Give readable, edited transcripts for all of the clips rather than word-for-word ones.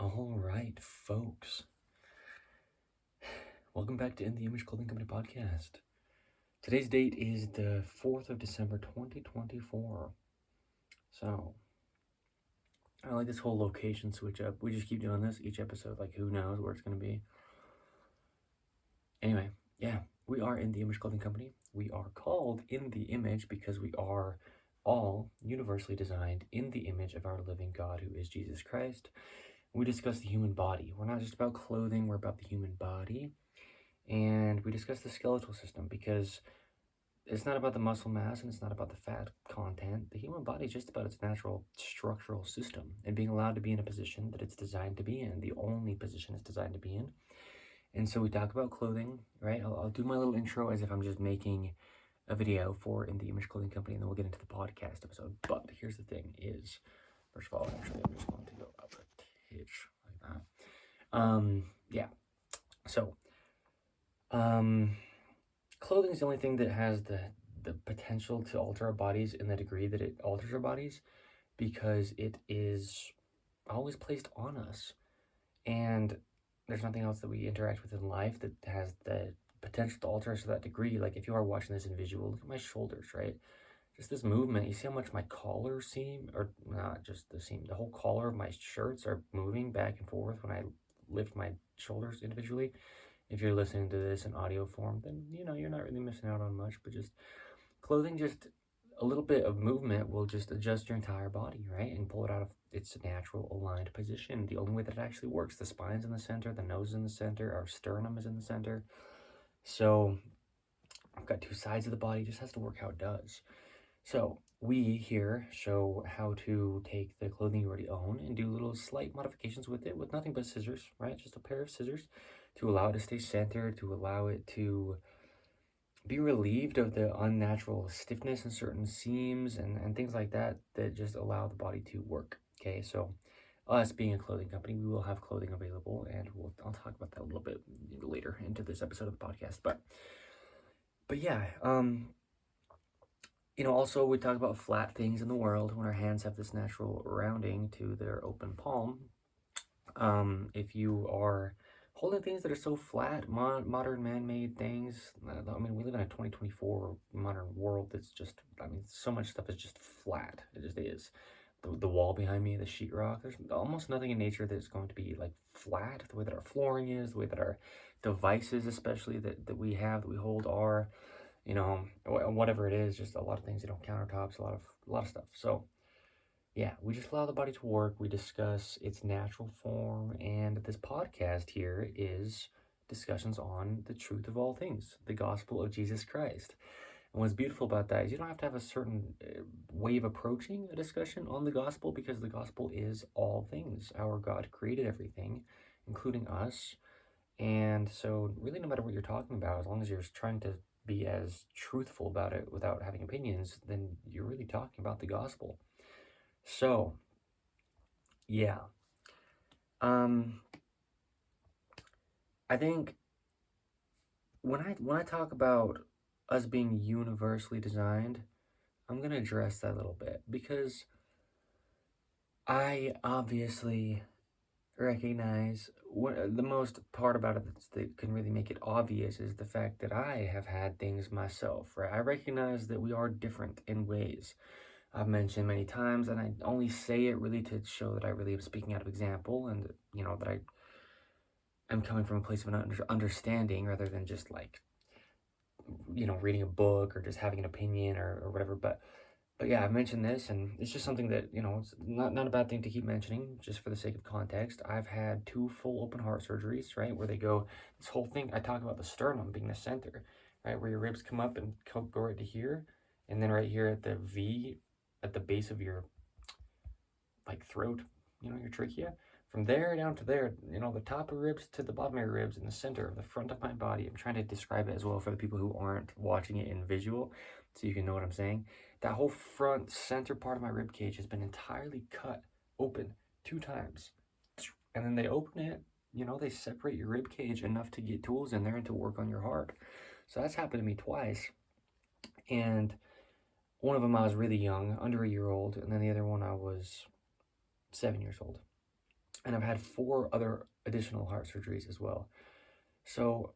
All right, folks. Welcome back to In the Image Clothing Company Podcast. Today's date is the 4th of December, 2024. So, I like this whole location switch up. We just keep doing this each episode, like who knows where it's going to be. Anyway, yeah, we are In the Image Clothing Company. We are called In the Image because we are all universally designed in the image of our living God, who is Jesus Christ. We discuss the human body. We're not just about clothing, we're about the human body. And we discuss the skeletal system because it's not about the muscle mass and it's not about the fat content. The human body is just about its natural structural system and being allowed to be in a position that it's designed to be in, the only position it's designed to be in. And so we talk about clothing, right? I'll do my little intro as if I'm just making a video for In the Image Clothing Company, and then we'll get into the podcast episode. But here's the thing is, first of all, actually, I'm just going to go up a hitch like that. Yeah. So, clothing is the only thing that has the potential to alter our bodies in the degree that it alters our bodies, because it is always placed on us, and there's nothing else that we interact with in life that has the potential to alter us to that degree. Like if you are watching this in visual, look at my shoulders, right? Just this movement, you see how much my collar seam, or not just the seam, the whole collar of my shirts are moving back and forth when I lift my shoulders individually. If you're listening to this in audio form, then, you're not really missing out on much, but just clothing, just a little bit of movement will just adjust your entire body, right? And pull it out of its natural aligned position. The only way that it actually works, the spine's in the center, the nose is in the center, our sternum is in the center. So I've got two sides of the body, it just has to work how it does. So we here show how to take the clothing you already own and do little slight modifications with it with nothing but scissors, right? Just a pair of scissors to allow it to stay centered, to allow it to be relieved of the unnatural stiffness in certain seams and things like that just allow the body to work. Okay, so us being a clothing company, we will have clothing available, and I'll talk about that a little bit later into this episode of the podcast. But yeah, also we talk about flat things in the world when our hands have this natural rounding to their open palm. If you are holding things that are so flat, modern man-made things, I mean, we live in a 2024 modern world that's just, so much stuff is just flat. It just is. The wall behind me, the sheetrock, there's almost nothing in nature that's going to be like flat. The way that our flooring is, the way that our devices, especially that we have, that we hold, are, whatever it is, just a lot of things, countertops, a lot of stuff. So yeah, we just allow the body to work. We discuss its natural form, and this podcast here is discussions on the truth of all things, the gospel of Jesus Christ. And what's beautiful about that is you don't have to have a certain way of approaching a discussion on the gospel, because the gospel is all things. Our God created everything, including us. And so really, no matter what you're talking about, as long as you're trying to be as truthful about it without having opinions, then you're really talking about the gospel. So, yeah. I think when I talk about us being universally designed, I'm going to address that a little bit, because I obviously recognize the most part about it that can really make it obvious is the fact that I have had things myself, right? I recognize that we are different in ways I've mentioned many times, and I only say it really to show that I really am speaking out of example, and that I am coming from a place of an understanding rather than just like reading a book or just having an opinion or whatever. But yeah, I've mentioned this, and it's just something that it's not a bad thing to keep mentioning, just for the sake of context. I've had 2 full open heart surgeries, right, where they go, this whole thing, I talk about the sternum being the center, right, where your ribs come up and go right to here, and then right here at the V, at the base of your throat, your trachea, from there down to there, the top of ribs to the bottom of your ribs, in the center of the front of my body. I'm trying to describe it as well for the people who aren't watching it in visual, so you can know what I'm saying. That whole front center part of my rib cage has been entirely cut open 2 times, and then they open it, they separate your rib cage enough to get tools in there and to work on your heart. So that's happened to me twice, and one of them I was really young, under a year old, and then the other one I was 7 years old. and I've had 4 other additional heart surgeries as well. So,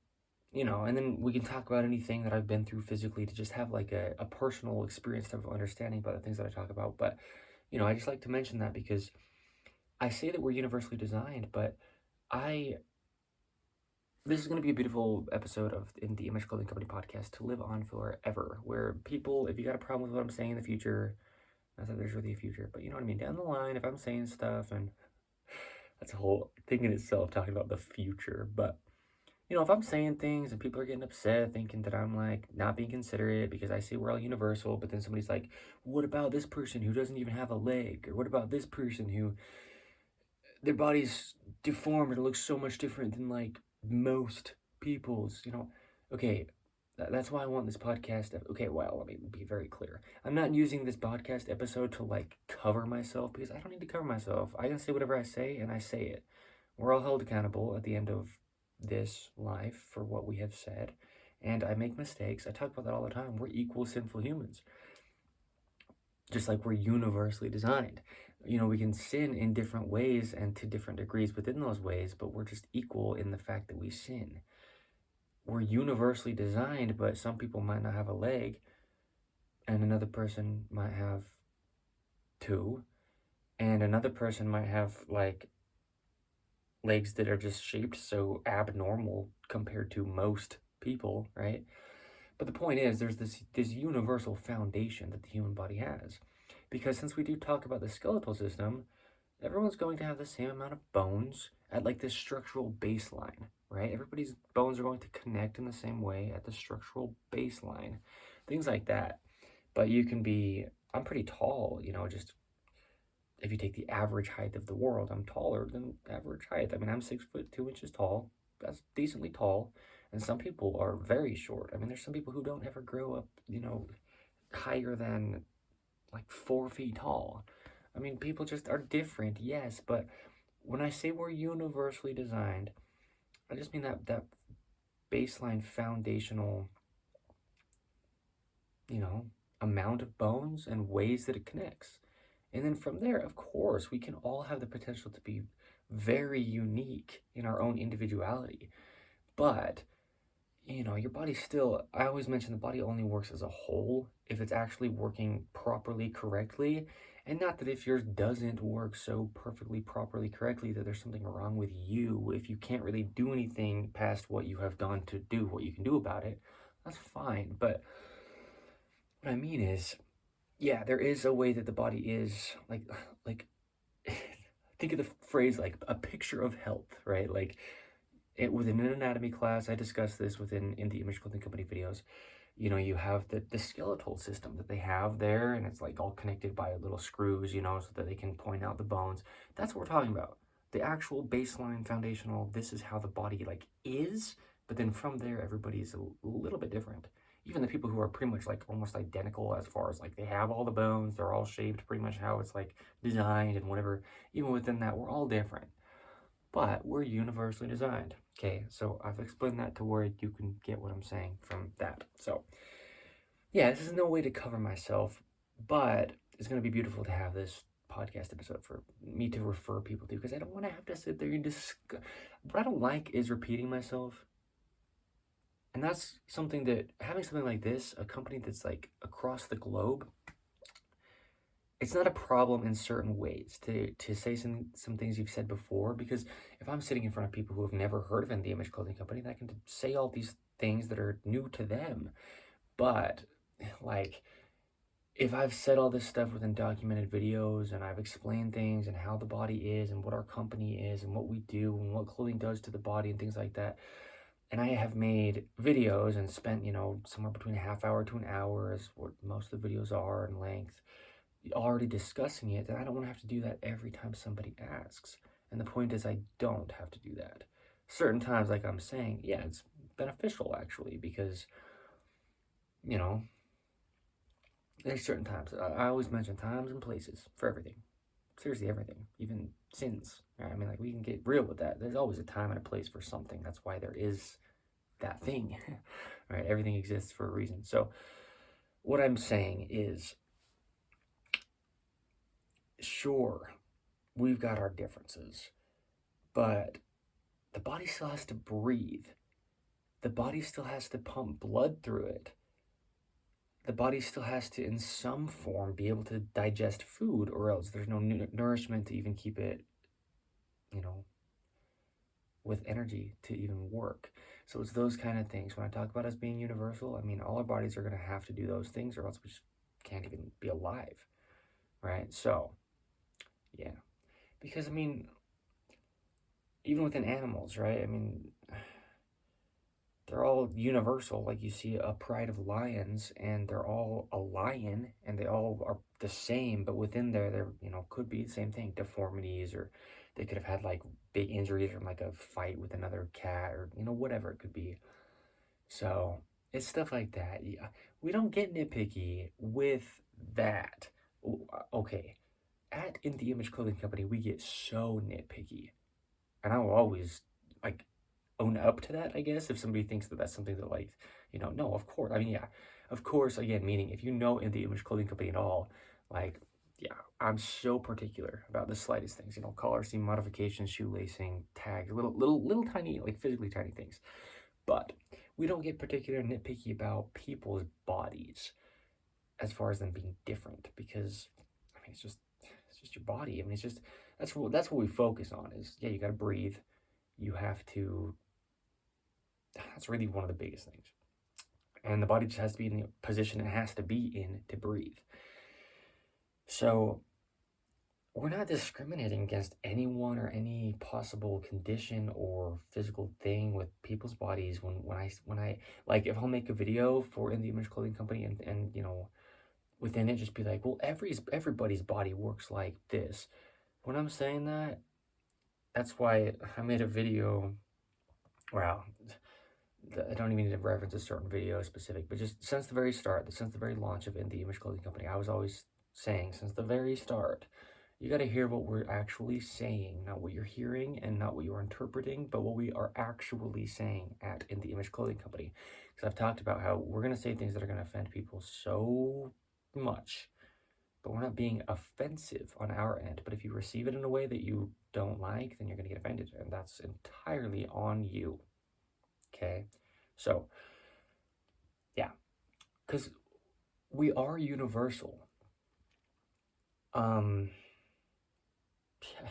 and then we can talk about anything that I've been through physically to just have like a personal experience type of understanding about the things that I talk about. But, I just like to mention that because I say that we're universally designed, but this is going to be a beautiful episode of In the Image Clothing Company podcast to live on forever, where people, if you got a problem with what I'm saying in the future, not that there's really a future, but you know what I mean, down the line, if I'm saying stuff, and that's a whole thing in itself, talking about the future, but if I'm saying things and people are getting upset thinking that I'm like not being considerate because I say we're all universal, but then somebody's like, what about this person who doesn't even have a leg? Or what about this person who their body's deformed and looks so much different than like most people's, Okay, that's why I want this podcast. Okay, well, let me be very clear. I'm not using this podcast episode to like cover myself because I don't need to cover myself. I can say whatever I say and I say it. We're all held accountable at the end of this life for what we have said. And I make mistakes. I talk about that all the time. We're equal sinful humans, just like we're universally designed. We can sin in different ways and to different degrees within those ways, but we're just equal in the fact that we sin. We're universally designed, but some people might not have a leg, and another person might have 2, and another person might have like legs that are just shaped so abnormal compared to most people, right? But the point is, there's this universal foundation that the human body has. Because since we do talk about the skeletal system, everyone's going to have the same amount of bones at like this structural baseline, right? Everybody's bones are going to connect in the same way at the structural baseline, things like that. But I'm pretty tall, just if you take the average height of the world, I'm taller than average height. I mean, I'm 6'2" tall. That's decently tall. And some people are very short. I mean, there's some people who don't ever grow up, higher than like 4 feet tall. I mean, people just are different, yes, but when I say we're universally designed, I just mean that baseline foundational, amount of bones and ways that it connects. And then from there, of course, we can all have the potential to be very unique in our own individuality. But, your body still, I always mention the body only works as a whole if it's actually working properly, correctly. And not that if yours doesn't work so perfectly, properly, correctly, that there's something wrong with you. If you can't really do anything past what you have done to do what you can do about it, that's fine. But what I mean is, yeah, there is a way that the body is like think of the phrase like a picture of health, right? Like within an anatomy class, I discuss this within in the Image Clothing Company videos. You have the skeletal system that they have there, and it's like all connected by little screws, so that they can point out the bones. That's what we're talking about. The actual baseline foundational, this is how the body like is, but then from there, everybody's a little bit different. Even the people who are pretty much like almost identical as far as like they have all the bones, they're all shaped pretty much how it's like designed and whatever. Even within that, we're all different, but we're universally designed. Okay, so I've explained that to where you can get what I'm saying from that. So yeah, this is no way to cover myself, but it's going to be beautiful to have this podcast episode for me to refer people to, because I don't want to have to sit there and what I don't like is repeating myself. And that's something that having something like this, a company that's like across the globe, it's not a problem in certain ways to say some things you've said before, because if I'm sitting in front of people who have never heard of the Image Clothing Company, I can say all these things that are new to them. But like, if I've said all this stuff within documented videos and I've explained things and how the body is and what our company is and what we do and what clothing does to the body and things like that, and I have made videos and spent, somewhere between a half hour to an hour is what most of the videos are in length, already discussing it, then I don't want to have to do that every time somebody asks. And the point is, I don't have to do that. Certain times, like I'm saying, yeah, it's beneficial actually, because, there's certain times. I always mention times and places for everything. Seriously, everything. Even sins. Right? I mean, like, we can get real with that. There's always a time and a place for something. That's why there is that thing. Right? Everything exists for a reason. So, what I'm saying is, sure, we've got our differences. but the body still has to breathe. The body still has to pump blood through it. The body still has to, in some form, be able to digest food, or else there's no nourishment to even keep it, you know, with energy to even work. So it's those kind of things. When I talk about us being universal, I mean, all our bodies are going to have to do those things, or else we just can't even be alive, right? So, yeah. Because, I mean, even within animals, right? I mean, they're all universal. Like you see a pride of lions, and they're all a lion, and they all are the same. But within there, could be the same thing, deformities, or they could have had like big injuries from like a fight with another cat, or whatever it could be. So it's stuff like that. Yeah, we don't get nitpicky with that. Okay, at In the Image Clothing Company, we get so nitpicky, and I will always like own up to that, I guess, if somebody thinks that that's something that, like, no, of course. I mean, yeah, of course, again, meaning if you know In the Image Clothing Company at all, like, yeah, I'm so particular about the slightest things, color scheme modifications, shoelacing, tags, little tiny, like physically tiny things. But we don't get particular nitpicky about people's bodies as far as them being different, because, I mean, it's just your body. I mean, it's just, that's what we focus on is, yeah, you got to breathe. You have to, that's really one of the biggest things. And the body just has to be in the position it has to be in to breathe. So we're not discriminating against anyone or any possible condition or physical thing with people's bodies. When I like, if I'll make a video for In the Image Clothing Company, and within it just be like, well, everybody's body works like this. When I'm saying that, that's why I made a video. Wow, I don't even need to reference a certain video specific, but just since the very start, since the very launch of In the Image Clothing Company, I was always saying, since the very start, you got to hear what we're actually saying, not what you're hearing and not what you're interpreting, but what we are actually saying at In the Image Clothing Company. Because I've talked about how we're going to say things that are going to offend people so much, but we're not being offensive on our end. But if you receive it in a way that you don't like, then you're going to get offended, and that's entirely on you. Okay? So, yeah, because we are universal. Yeah,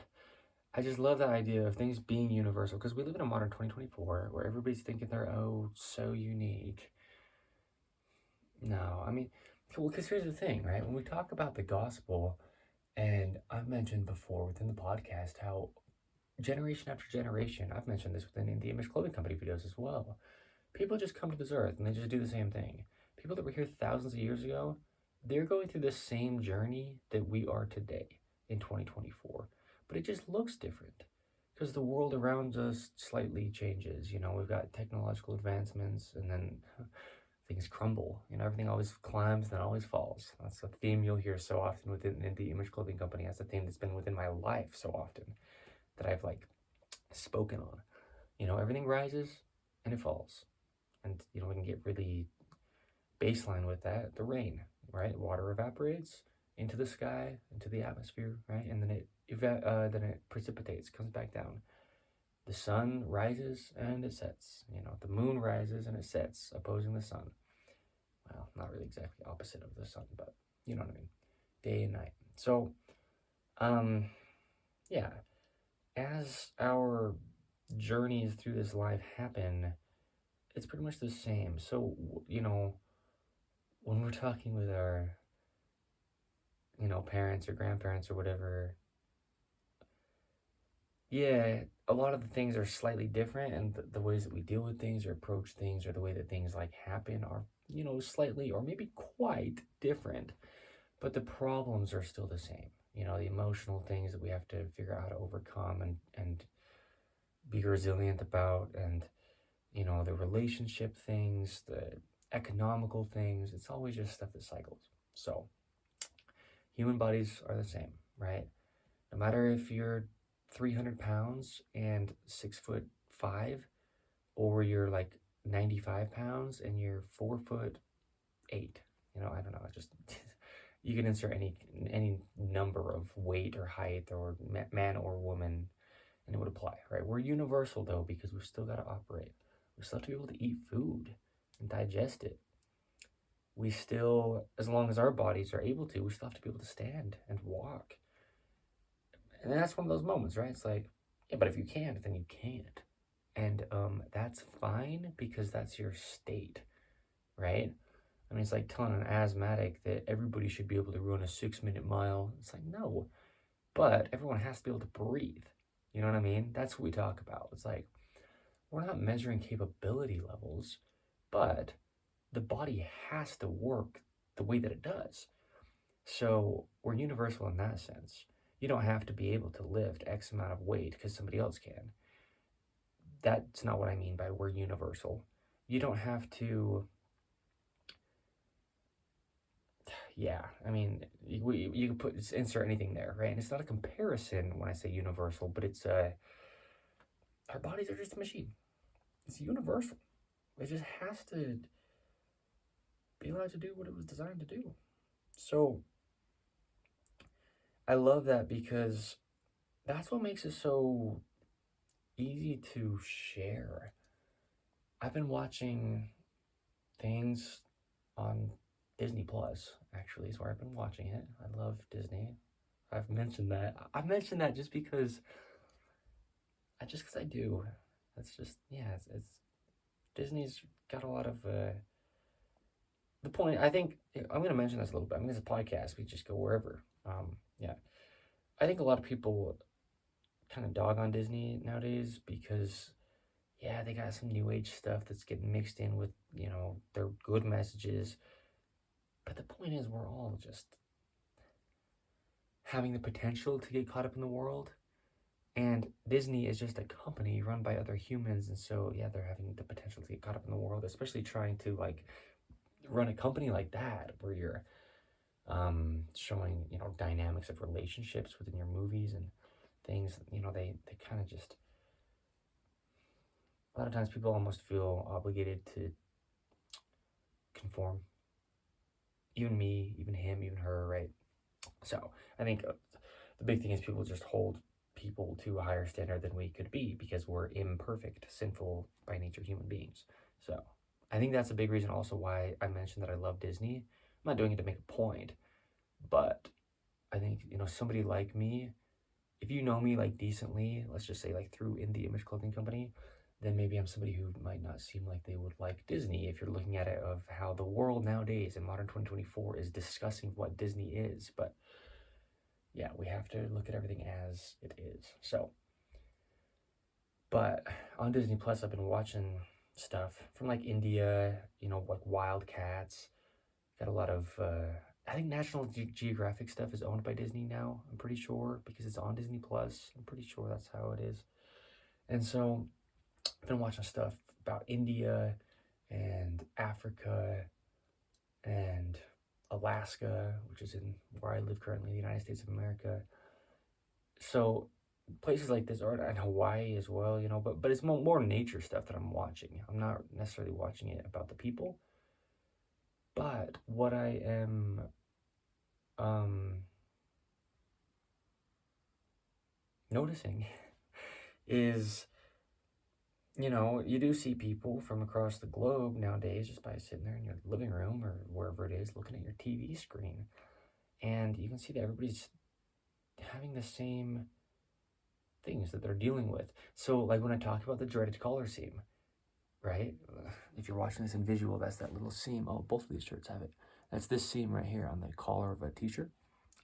I just love that idea of things being universal, because we live in a modern 2024 where everybody's thinking they're, oh, so unique. No, I mean, well, because here's the thing, right? When we talk about the gospel, and I've mentioned before within the podcast how generation after generation, I've mentioned this within the Image Clothing Company videos as well, people just come to this earth and they just do the same thing. People that were here thousands of years ago, they're going through the same journey that we are today in 2024. But it just looks different because the world around us slightly changes. We've got technological advancements, and then things crumble. Everything always climbs, then always falls. That's a theme you'll hear so often within the Image Clothing Company. That's a theme that's been within my life so often that I've like spoken on. Everything rises and it falls. And, we can get really baseline with that. The rain, right? Water evaporates into the sky, into the atmosphere, right? And then it precipitates, comes back down. The sun rises and it sets. The moon rises and it sets, opposing the sun. Well, not really exactly opposite of the sun, but you know what I mean. Day and night. So, yeah. As our journeys through this life happen, it's pretty much the same. So, when we're talking with our, parents or grandparents or whatever, yeah, a lot of the things are slightly different, and the ways that we deal with things or approach things or the way that things like happen are, slightly or maybe quite different, but the problems are still the same. The emotional things that we have to figure out how to overcome and be resilient about, and the relationship things, the economical things, it's always just stuff that cycles. So human bodies are the same, right? No matter if you're 300 pounds and 6'5", or you're like 95 pounds and you're 4'8", I don't know, just you can insert any number of weight or height or man or woman and it would apply, right? We're universal though, because we've still got to operate. We still have to be able to eat food and digest it. We still, as long as our bodies are able to, we still have to be able to stand and walk. And that's one of those moments, right? It's like, yeah, but if you can't, then you can't. And that's fine, because that's your state, right? I mean, it's like telling an asthmatic that everybody should be able to run a 6-minute mile. It's like, no, but everyone has to be able to breathe. You know what I mean? That's what we talk about. It's like, we're not measuring capability levels, but the body has to work the way that it does. So we're universal in that sense. You don't have to be able to lift X amount of weight because somebody else can. That's not what I mean by we're universal. You don't have to, yeah, I mean, you can insert anything there, right? And it's not a comparison when I say universal, but it's our bodies are just a machine. It's universal. It just has to be allowed to do what it was designed to do. So I love that, because that's what makes it so easy to share. I've been watching things on Disney Plus, actually, is where I've been watching it. I love Disney. I've mentioned that. I mentioned that just because I do. That's just, yeah, it's Disney's got a lot of, the point, I think, I'm going to mention this a little bit. I mean, this is a podcast. We just go wherever. Yeah. I think a lot of people kind of dog on Disney nowadays because, yeah, they got some new age stuff that's getting mixed in with, their good messages. But the point is, we're all just having the potential to get caught up in the world. And Disney is just a company run by other humans. And so, yeah, they're having the potential to get caught up in the world, especially trying to, like, run a company like that where you're showing, dynamics of relationships within your movies and things. They kind of just, a lot of times people almost feel obligated to conform. Even me, even him, even her, right? So I think the big thing is people just hold people to a higher standard than we could be, because we're imperfect, sinful by nature human beings. So I think that's a big reason also why I mentioned that I love Disney. I'm not doing it to make a point, but I think, somebody like me, if you know me like decently, let's just say like through In The Image Clothing Company, then maybe I'm somebody who might not seem like they would like Disney if you're looking at it of how the world nowadays in modern 2024 is discussing what Disney is. But yeah, we have to look at everything as it is. So, but on Disney Plus, I've been watching stuff from like India, like Wildcats. Got a lot of, I think National Geographic stuff is owned by Disney now, I'm pretty sure, because it's on Disney Plus. I'm pretty sure that's how it is. And so I've been watching stuff about India and Africa and Alaska, which is in where I live currently, the United States of America. So places like this, and Hawaii as well, but it's more nature stuff that I'm watching. I'm not necessarily watching it about the people, but what I am noticing is, you do see people from across the globe nowadays just by sitting there in your living room or wherever it is, looking at your TV screen. And you can see that everybody's having the same things that they're dealing with. So, like when I talk about the dreaded collar seam, right? If you're watching this in visual, that's that little seam. Oh, both of these shirts have it. That's this seam right here on the collar of a t-shirt.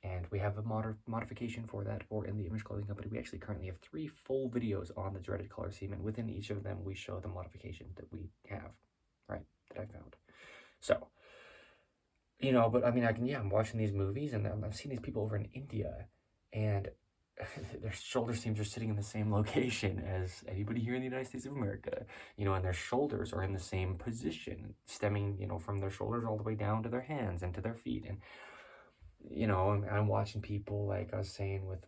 And we have a modification for that for In The Image Clothing Company. We actually currently have 3 full videos on the dreaded collar seam, and within each of them, we show the modification that we have, right, that I found. So, but I mean, I'm watching these movies, and I've seen these people over in India, and their shoulder seams are sitting in the same location as anybody here in the United States of America, and their shoulders are in the same position, stemming, from their shoulders all the way down to their hands and to their feet. And I'm watching people, like I was saying, with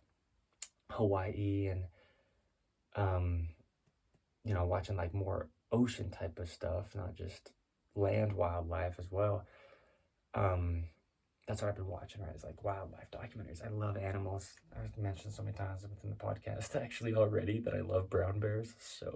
Hawaii and, watching like more ocean type of stuff, not just land wildlife as well. that's what I've been watching, right? It's like wildlife documentaries. I love animals. I've mentioned so many times within the podcast actually already that I love brown bears so